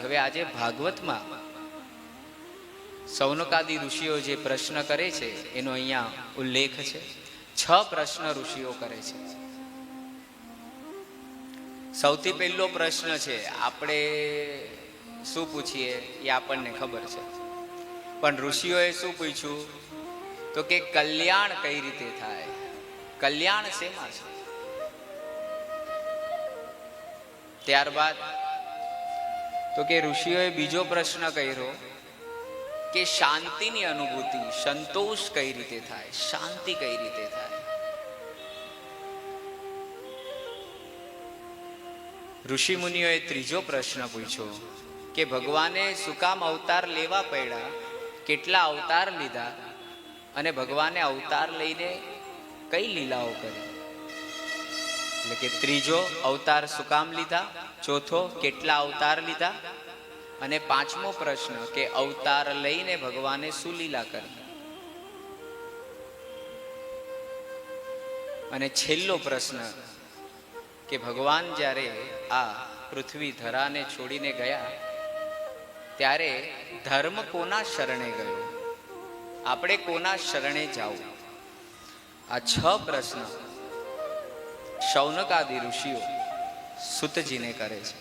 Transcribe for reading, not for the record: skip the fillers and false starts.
હવે આજે ભાગવતમાં સૌનકાદી ઋષિઓ જે પ્રશ્ન કરે છે એનો અહીંયા ઉલ્લેખ છે। 6 પ્રશ્ન ઋષિઓ કરે છે। સૌથી પહેલો પ્રશ્ન છે, આપણે શું પૂછીએ એ આપણને ખબર છે, પણ ઋષિઓએ શું પૂછ્યું તો કે કલ્યાણ કઈ રીતે થાય, કલ્યાણ શેમાં છે। ત્યારબાદ તો કે ઋષિઓએ બીજો પ્રશ્ન કર્યો કે શાંતિની અનુભૂતિ, સંતોષ કઈ રીતે થાય, શાંતિ કઈ રીતે થાય। ઋષિ મુનિઓએ ત્રીજો પ્રશ્ન પૂછ્યો કે ભગવાને શું કામ અવતાર લેવા પડ્યા, કેટલા અવતાર લીધા અને ભગવાને અવતાર લઈને કઈ લીલાઓ કરી। એટલે કે ત્રીજો, અવતાર શું કામ લીધા, ચોથો, કેટલા અવતાર લીધા, અને પાંચમો પ્રશ્ન કે અવતાર લઈને ભગવાને શું લીલા કરી, અને છેલ્લો પ્રશ્ન કે ભગવાન જ્યારે આ પૃથ્વી ધરાને છોડીને ગયા ત્યારે ધર્મ કોના શરણે ગયો, આપણે કોના શરણે જાવું। આ 6 પ્રશ્ન શૌનકાદી ઋષિઓ સુતજીને કરે છે।